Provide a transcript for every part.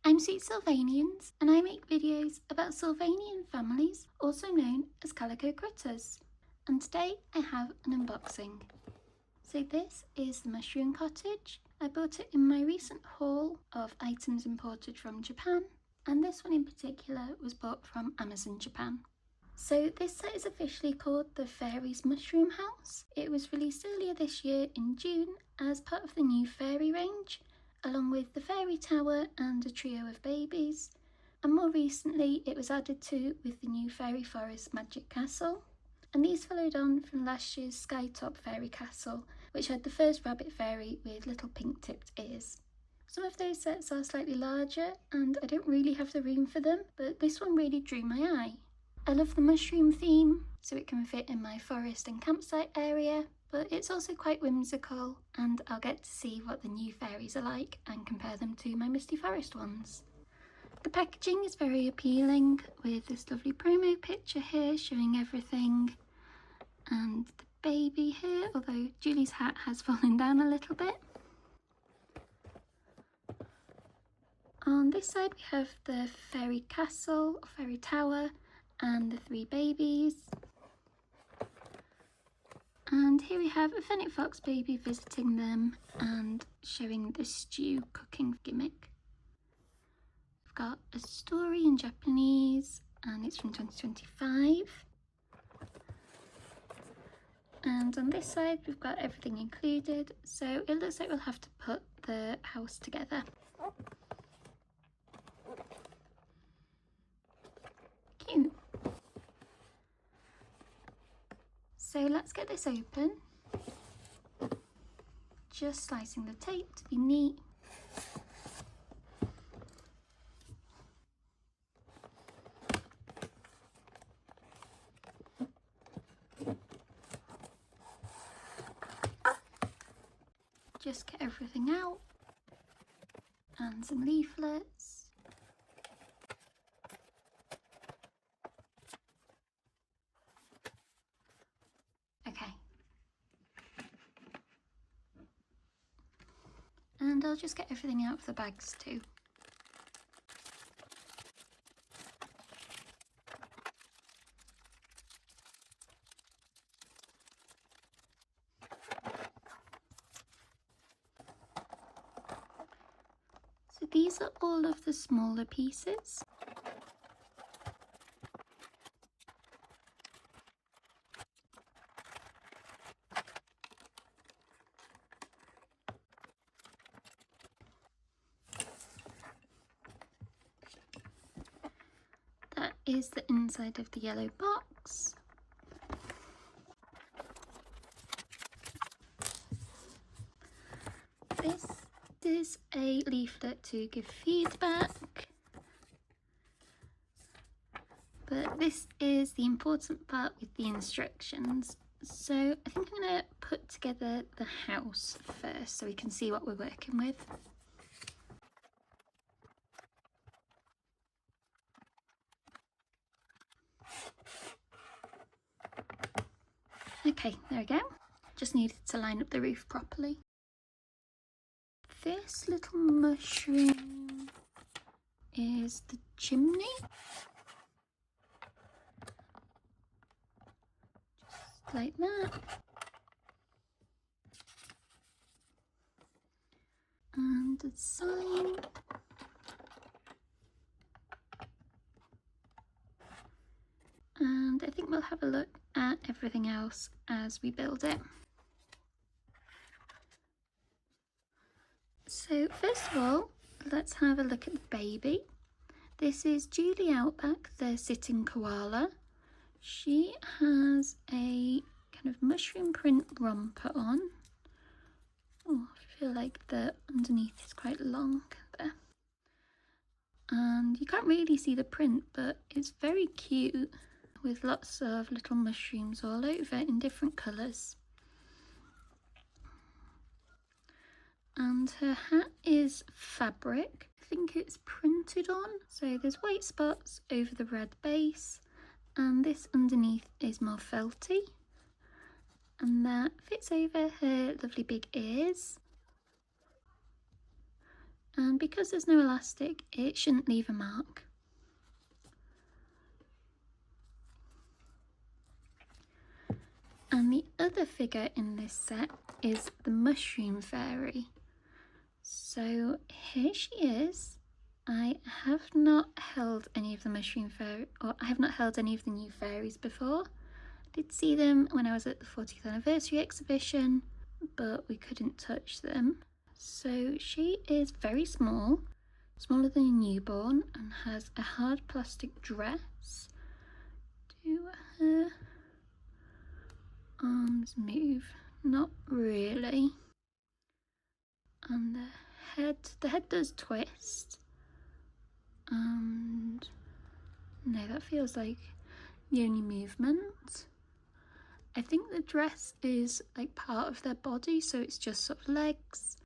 I'm Sweet Sylvanians, and I make videos about Sylvanian families, also known as Calico critters. And today I have an unboxing. So this is the mushroom cottage. I bought it in my recent haul of items imported from Japan, and this one in particular was bought from Amazon Japan. So this set is officially called the Fairies Mushroom House. It was released earlier this year in June as part of the new fairy range, along with the fairy tower and a trio of babies, and more recently it was added to with the new Fairy Forest Magic Castle, and these followed on from last year's Skytop Fairy Castle, which had the first rabbit fairy with little pink tipped ears. Some of those sets are slightly larger and I don't really have the room for them, but this one really drew my eye. I love the mushroom theme, so it can fit in my forest and campsite area, but it's also quite whimsical, and I'll get to see what the new fairies are like and compare them to my Misty Forest ones. The packaging is very appealing, with this lovely promo picture here showing everything, and the baby here, although Julie's hat has fallen down a little bit. On this side we have the fairy castle, or fairy tower, and the three babies. And here we have a fennec fox baby visiting them and showing the stew cooking gimmick. We've got a story in Japanese and it's from 2025. And on this side we've got everything included, so it looks like we'll have to put the house together. Cute. So let's get this open, just slicing the tape to be neat. Just get everything out, and some leaflets. Okay. And I'll just get everything out of the bags too. So these are all of the smaller pieces. That is the inside of the yellow box. This is a leaflet to give feedback, but this is the important part with the instructions. So I think I'm going to put together the house first so we can see what we're working with. Okay, there we go. Just needed to line up the roof properly. This little mushroom is the chimney. Just like that. And the sign. And I think we'll have a look at everything else as we build it. So first of all, let's have a look at the baby. This is Julie Outback, the sitting koala. She has a kind of mushroom print romper on. Oh, I feel like the underneath is quite long there. And you can't really see the print, but it's very cute, with lots of little mushrooms all over in different colours. And her hat is fabric. I think it's printed on, so there's white spots over the red base, and this underneath is more felty, and that fits over her lovely big ears. And because there's no elastic, it shouldn't leave a mark. And the other figure in this set is the mushroom fairy. So here she is. I have not held any of the mushroom fairy, or I have not held any of the new fairies before. I did see them when I was at the 40th anniversary exhibition, but we couldn't touch them. So she is very small, smaller than a newborn, and has a hard plastic dress. Do her arms move? Not really. And the head does twist. And no, that feels like the only movement. I think the dress is like part of their body, so it's just sort of legs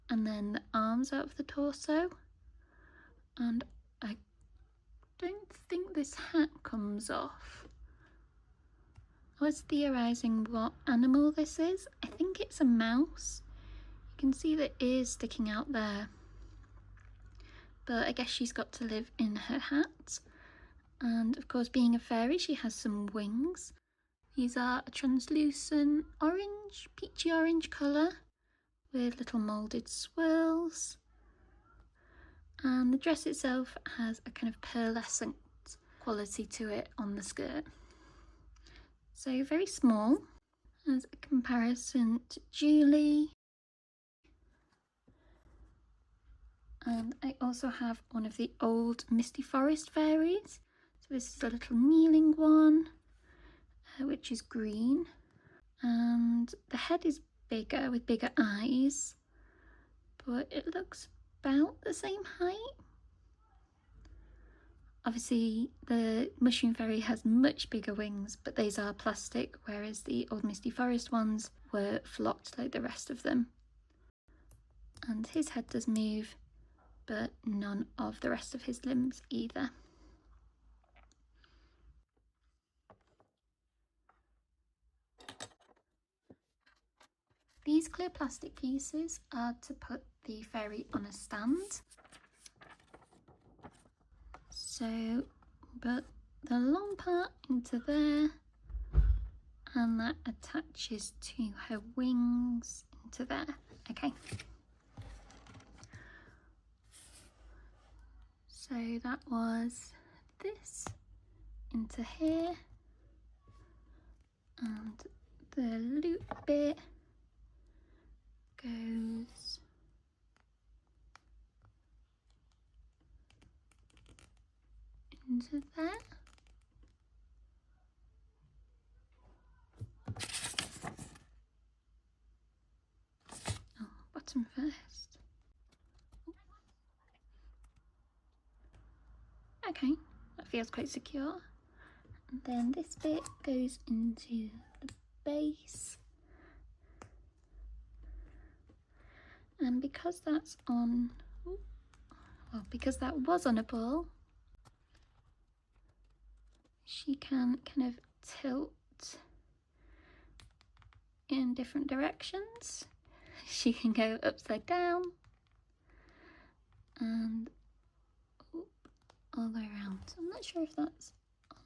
and then the arms out of the torso. And I don't think this hat comes off. I was theorising what animal this is. I think it's a mouse. You can see the ears sticking out there. But I guess she's got to live in her hat. And of course, being a fairy, she has some wings. These are a translucent orange, peachy orange colour with little moulded swirls. And the dress itself has a kind of pearlescent quality to it on the skirt. So very small as a comparison to Julie. And I also have one of the old Misty Forest fairies. So this is a little kneeling one, which is green. And the head is bigger with bigger eyes, but it looks about the same height. Obviously, the mushroom fairy has much bigger wings, but these are plastic, whereas the old Misty Forest ones were flocked like the rest of them. And his head does move, but none of the rest of his limbs either. These clear plastic pieces are to put the fairy on a stand. So put the long part into there, and that attaches to her wings into there. Okay. So that was this into here, and the loop bit goes into there. Oh, bottom first. Okay, that feels quite secure. And then this bit goes into the base. And because that's on, well, because that was on a ball, she can kind of tilt in different directions. She can go upside down and all the way around. I'm not sure if that's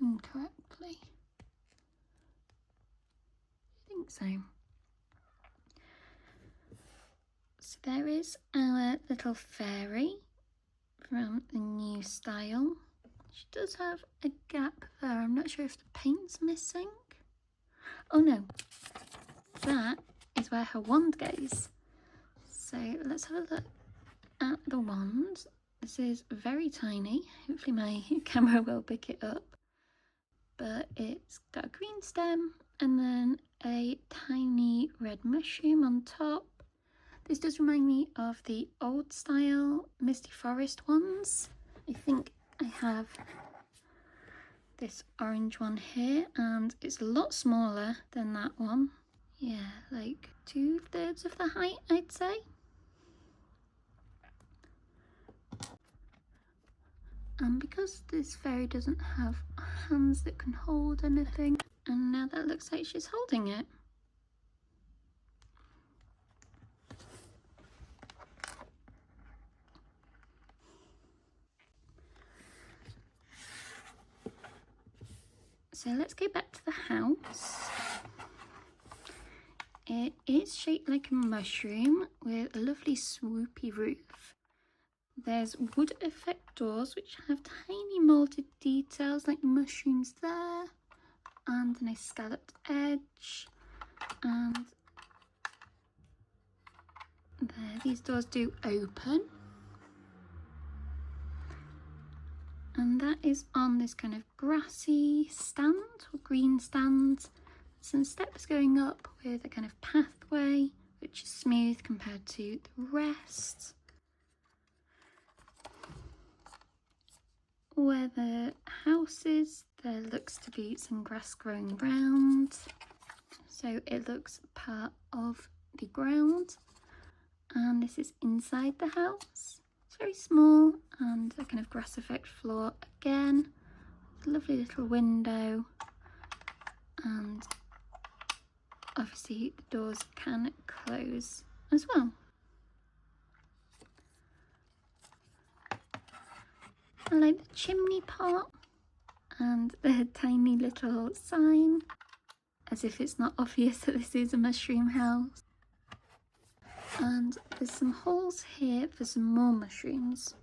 on correctly. I think so. So there is our little fairy from the new style. She does have a gap there. I'm not sure if the paint's missing. Oh no, that is where her wand goes. So let's have a look at the wand. This is very tiny. Hopefully my camera will pick it up. But it's got a green stem and then a tiny red mushroom on top. This does remind me of the old style Misty Forest ones. I think I have this orange one here, and it's a lot smaller than that one. Yeah, like 2/3 of the height, I'd say. And because this fairy doesn't have hands that can hold anything, and now that looks like she's holding it. So let's go back to the house. It is shaped like a mushroom with a lovely swoopy roof. There's wood effect doors which have tiny moulded details like mushrooms there, and a nice scalloped edge, and there, these doors do open, and that is on this kind of grassy stand or green stand. Some steps going up with a kind of pathway which is smooth compared to the rest. Where the house is, there looks to be some grass growing around, so it looks part of the ground. And this is inside the house. It's very small and a kind of grass effect floor again. A lovely little window, and obviously the doors can close as well. I like the chimney pot and the tiny little sign, as if it's not obvious that this is a mushroom house. And there's some holes here for some more mushrooms.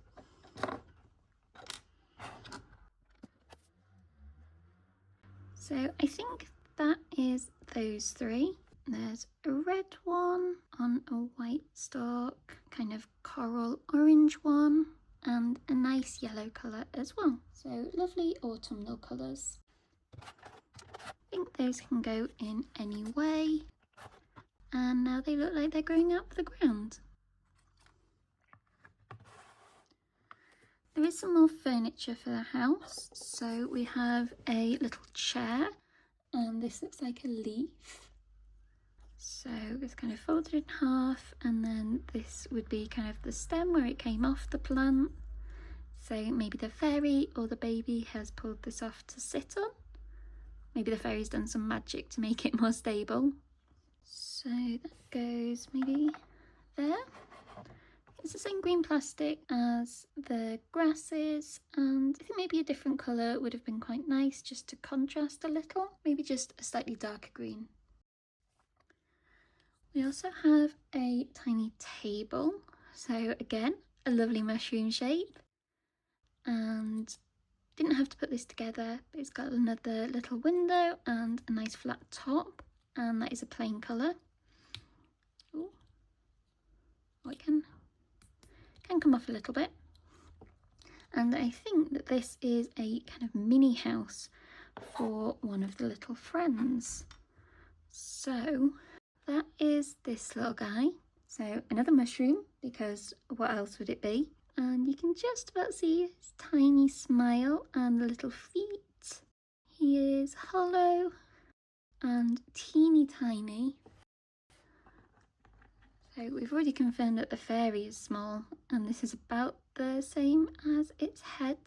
So I think that is those three. There's a red one on a white stalk, kind of coral orange one, and a nice yellow colour as well. So lovely autumnal colours. I think those can go in any way. And now they look like they're growing out of the ground. There is some more furniture for the house. So we have a little chair, and this looks like a leaf. So it's kind of folded in half, and then this would be kind of the stem where it came off the plant. So maybe the fairy or the baby has pulled this off to sit on. Maybe the fairy's done some magic to make it more stable. So that goes maybe there. It's the same green plastic as the grasses, and I think maybe a different colour would have been quite nice just to contrast a little. Maybe just a slightly darker green. We also have a tiny table. So again, a lovely mushroom shape. And didn't have to put this together, but it's got another little window and a nice flat top, and that is a plain colour. Ooh. Oh, it can come off a little bit. And I think that this is a kind of mini house for one of the little friends. So that is this little guy. So another mushroom, because what else would it be? And you can just about see his tiny smile and the little feet. He is hollow and teeny tiny. So we've already confirmed that the fairy is small, and this is about the same as its head.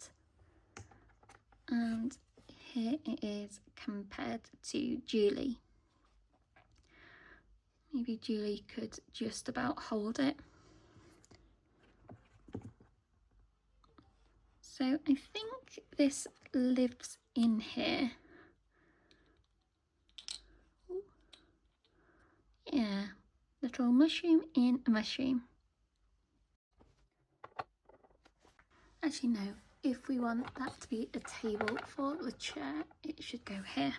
And here it is compared to Julie. Maybe Julie could just about hold it. So I think this lives in here. Ooh. Yeah, little mushroom in a mushroom. Actually no, if we want that to be a table for the chair, it should go here.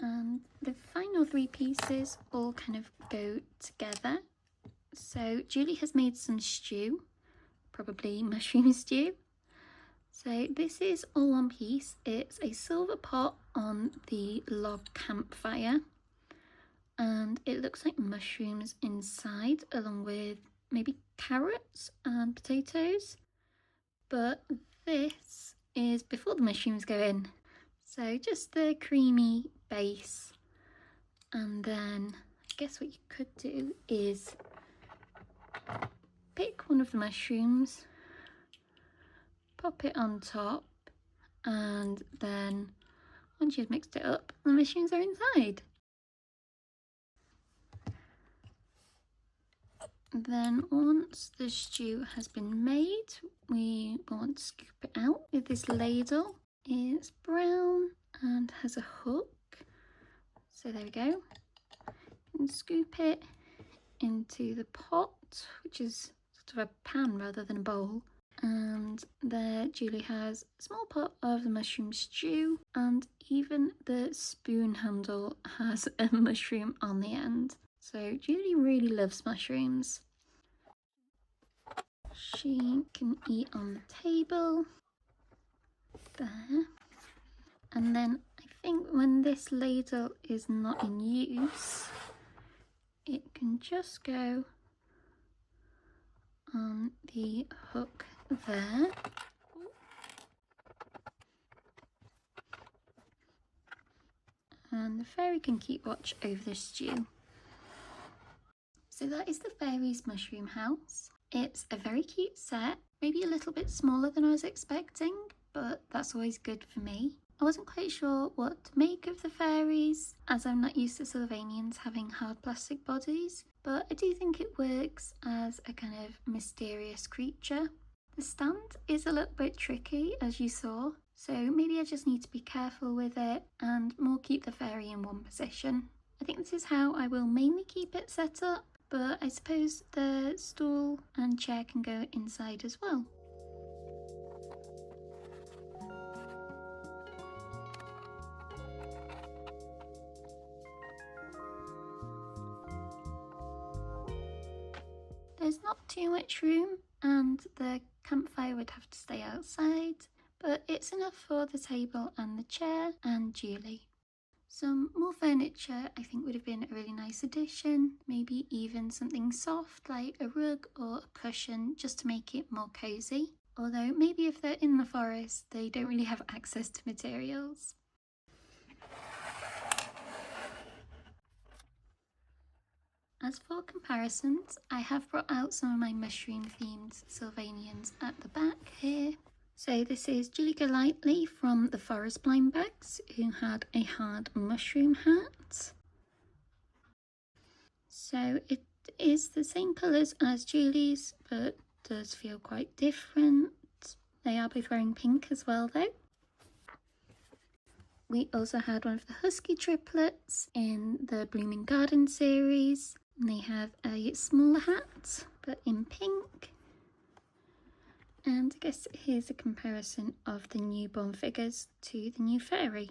And the final three pieces all kind of go together. So Julie has made some stew, probably mushroom stew. So this is all one piece. It's a silver pot on the log campfire, and it looks like mushrooms inside, along with maybe carrots and potatoes. But this is before the mushrooms go in. So just the creamy base, and then I guess what you could do is pick one of the mushrooms, pop it on top, and then once you've mixed it up, the mushrooms are inside. Then once the stew has been made, we want to scoop it out with this ladle. It's brown and has a hook. So there we go. And scoop it into the pot, which is sort of a pan rather than a bowl. And there Julie has a small pot of the mushroom stew, and even the spoon handle has a mushroom on the end. So Julie really loves mushrooms. She can eat on the table. There. And then I think when this ladle is not in use, it can just go on the hook there. And the fairy can keep watch over the stew. So that is the fairies mushroom house. It's a very cute set, maybe a little bit smaller than I was expecting, but that's always good for me. I wasn't quite sure what to make of the fairies, as I'm not used to Sylvanians having hard plastic bodies, but I do think it works as a kind of mysterious creature. The stand is a little bit tricky, as you saw, so maybe I just need to be careful with it and more keep the fairy in one position. I think this is how I will mainly keep it set up, but I suppose the stool and chair can go inside as well. There's not too much room and the campfire would have to stay outside, but it's enough for the table and the chair and Julie. Some more furniture I think would have been a really nice addition, maybe even something soft like a rug or a cushion just to make it more cosy. Although maybe if they're in the forest they don't really have access to materials. As for comparisons, I have brought out some of my mushroom themed Sylvanians at the back here. So this is Julie Golightly from the Forest Blind Bags, who had a hard mushroom hat. So it is the same colours as Julie's, but does feel quite different. They are both wearing pink as well though. We also had one of the Husky triplets in the Blooming Garden series. And they have a smaller hat, but in pink. And I guess here's a comparison of the newborn figures to the new fairy.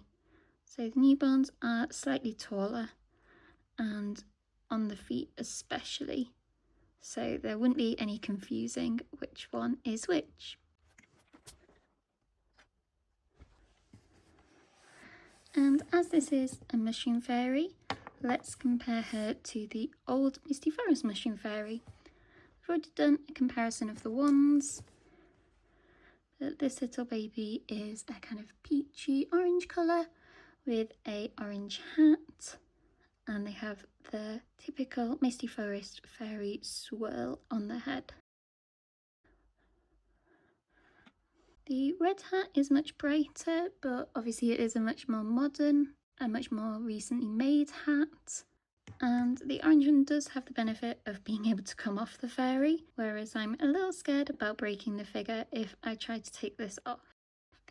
So the newborns are slightly taller and on the feet especially. So there wouldn't be any confusing which one is which. And as this is a mushroom fairy, let's compare her to the old Misty Forest mushroom fairy. I've already done a comparison of the wands. But this little baby is a kind of peachy orange colour with a orange hat, and they have the typical Misty Forest fairy swirl on the head. The red hat is much brighter, but obviously it is a much more modern, a much more recently made hat. And the orange one does have the benefit of being able to come off the fairy, whereas I'm a little scared about breaking the figure if I try to take this off.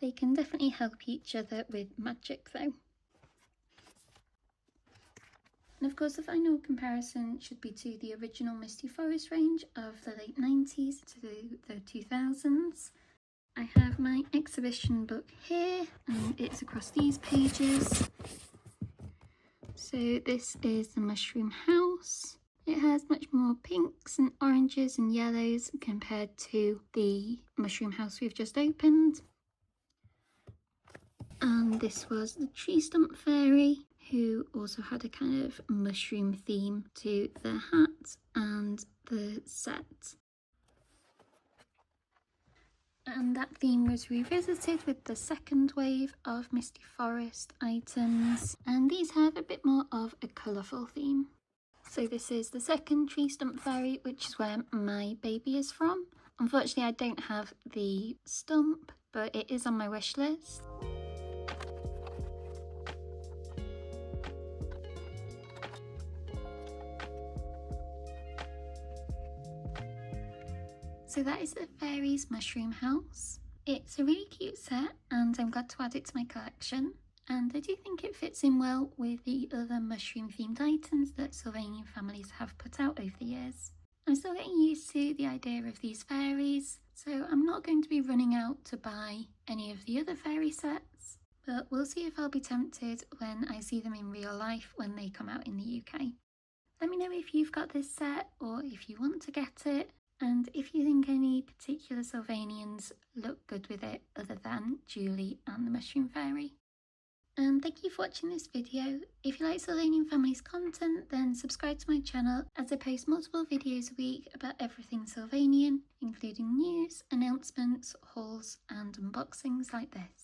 They can definitely help each other with magic though. And of course the final comparison should be to the original Misty Forest range of the late 90s to the 2000s. I have my exhibition book here and it's across these pages. So this is the mushroom house. It has much more pinks and oranges and yellows compared to the mushroom house we've just opened. And this was the tree stump fairy, who also had a kind of mushroom theme to the hat and the set. And that theme was revisited with the second wave of Misty Forest items, and these have a bit more of a colourful theme. So this is the second tree stump fairy, which is where my baby is from. Unfortunately I don't have the stump, but it is on my wish list. So that is the fairies mushroom house. It's a really cute set and I'm glad to add it to my collection. and I do think it fits in well with the other mushroom themed items that Sylvanian families have put out over the years. I'm still getting used to the idea of these fairies, so I'm not going to be running out to buy any of the other fairy sets, but we'll see if I'll be tempted when I see them in real life when they come out in the UK. Let me know if you've got this set or if you want to get it, and if you think any particular Sylvanians look good with it other than Julie and the Mushroom Fairy. And thank you for watching this video. If you like Sylvanian Families content, then subscribe to my channel as I post multiple videos a week about everything Sylvanian, including news, announcements, hauls and unboxings like this.